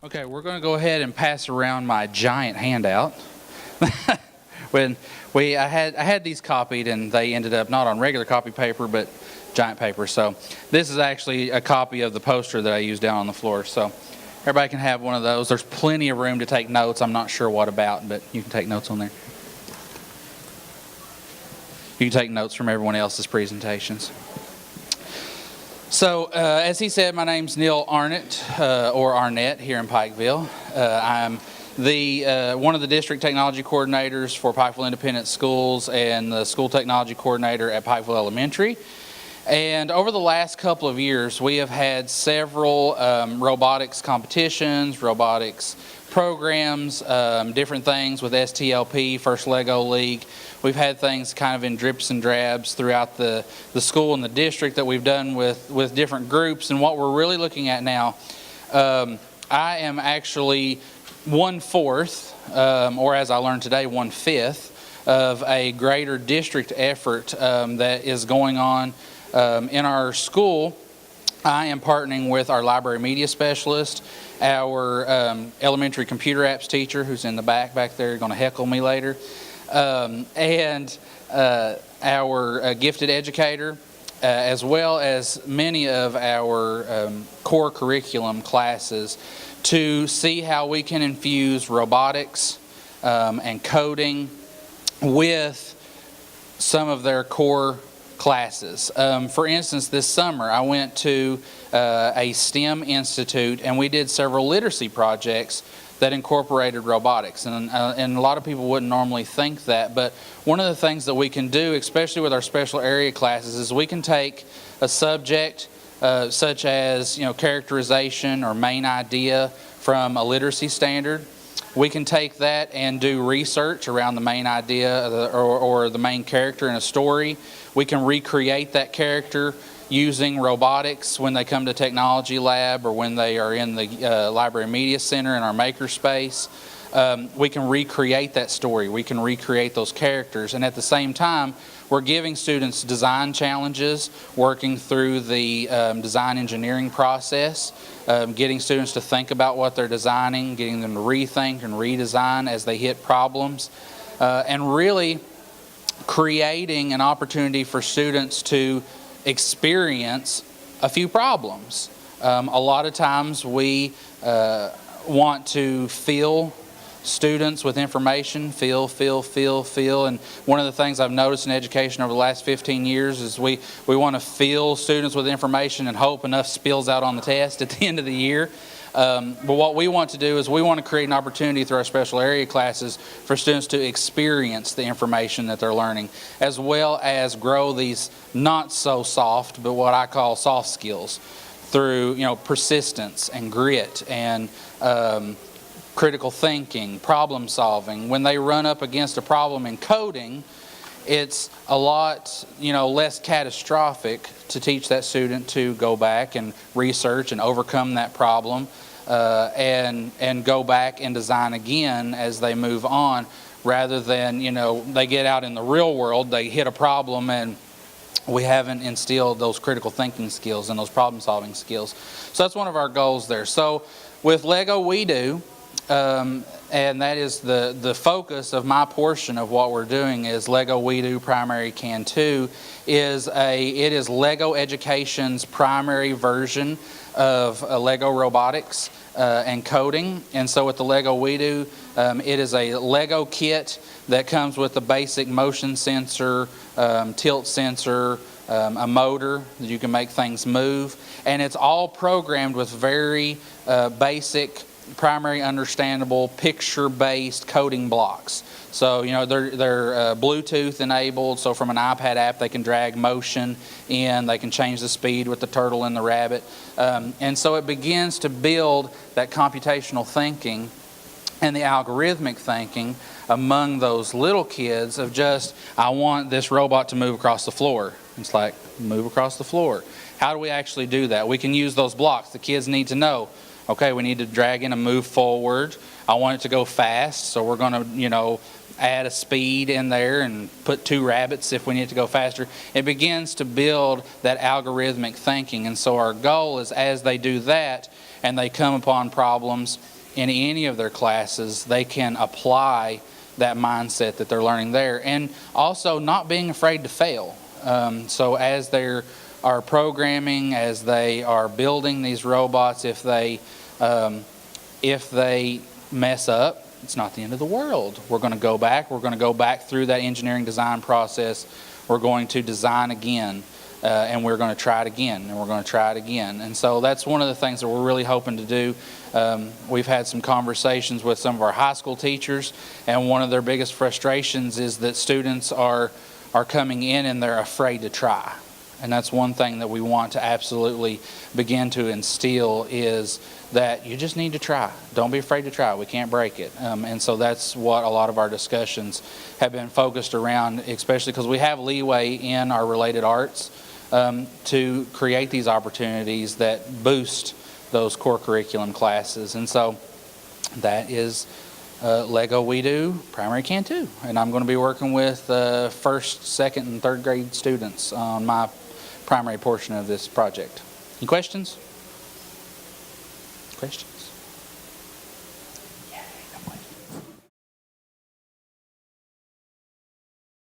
Okay, we're going to go ahead and pass around my giant handout. I had these copied, and they ended up not on regular copy paper, but giant paper. So this is actually a copy of the poster that I used down on the floor. So everybody can have one of those. There's plenty of room to take notes. I'm not sure what about, but you can take notes on there. You can take notes from everyone else's presentations. So, as he said, my name's Neil Arnett, or Arnett, here in Pikeville. I'm one of the district technology coordinators for Pikeville Independent Schools and the school technology coordinator at Pikeville Elementary. And over the last couple of years, we have had several robotics competitions, robotics programs, different things with STLP, First Lego League. We've had things kind of in drips and drabs throughout the school and the district that we've done with different groups. And what we're really looking at now, I am actually 1/4, or as I learned today, 1/5 of a greater district effort that is going on in our school. I am partnering with our library media specialist, our elementary computer apps teacher, who's in the back there, going to heckle me later, and our gifted educator, as well as many of our core curriculum classes, to see how we can infuse robotics and coding with some of their core classes. For instance, this summer I went to a STEM institute, and we did several literacy projects that incorporated robotics. And a lot of people wouldn't normally think that, but one of the things that we can do, especially with our special area classes, is we can take a subject such as characterization or main idea from a literacy standard. We can take that and do research around the main idea or the main character in a story. We can recreate that character using robotics when they come to technology lab or when they are in the library media center in our makerspace. We can recreate that story. We can recreate those characters. And at the same time, we're giving students design challenges, working through the design engineering process, getting students to think about what they're designing, getting them to rethink and redesign as they hit problems, and really creating an opportunity for students to experience a few problems. A lot of times we want to fill students with information, fill. And one of the things I've noticed in education over the last 15 years is we want to fill students with information and hope enough spills out on the test at the end of the year. But what we want to do is we want to create an opportunity through our special area classes for students to experience the information that they're learning, as well as grow these not so soft, but what I call soft skills through persistence and grit and critical thinking, problem solving. When they run up against a problem in coding, it's a lot less catastrophic to teach that student to go back and research and overcome that problem and go back and design again as they move on, rather than they get out in the real world, they hit a problem and we haven't instilled those critical thinking skills and those problem solving skills. So that's one of our goals there. So with Lego We Do, and that is the focus of my portion of what we're doing is Lego We Do Primary Can 2 it is Lego Education's primary version of Lego robotics and coding. And so with the Lego We Do, it is a Lego kit that comes with a basic motion sensor, tilt sensor, a motor that you can make things move, and it's all programmed with very basic, primary understandable, picture-based coding blocks. So they're Bluetooth enabled, so from an iPad app they can drag motion in, they can change the speed with the turtle and the rabbit, and so it begins to build that computational thinking and the algorithmic thinking among those little kids of just, I want this robot to move across the floor. It's like, move across the floor. How do we actually do that? We can use those blocks. The kids need to know, okay, we need to drag in and move forward. I want it to go fast, so we're going to, add a speed in there and put 2 rabbits if we need to go faster. It begins to build that algorithmic thinking. And so our goal is, as they do that and they come upon problems in any of their classes, they can apply that mindset that they're learning there. And also not being afraid to fail. So as they are programming, as they are building these robots, if they mess up, it's not the end of the world. We're going to go back. We're going to go back through that engineering design process. We're going to design again, and we're going to try it again, and we're going to try it again. And so that's one of the things that we're really hoping to do. We've had some conversations with some of our high school teachers, and one of their biggest frustrations is that students are coming in and they're afraid to try. And that's one thing that we want to absolutely begin to instill, is that you just need to try. Don't be afraid to try. We can't break it. And so that's what a lot of our discussions have been focused around, especially because we have leeway in our related arts to create these opportunities that boost those core curriculum classes. And so that is Lego We Do, Primary Can Too. And I'm going to be working with first, second, and third grade students on my primary portion of this project. Any questions? Question?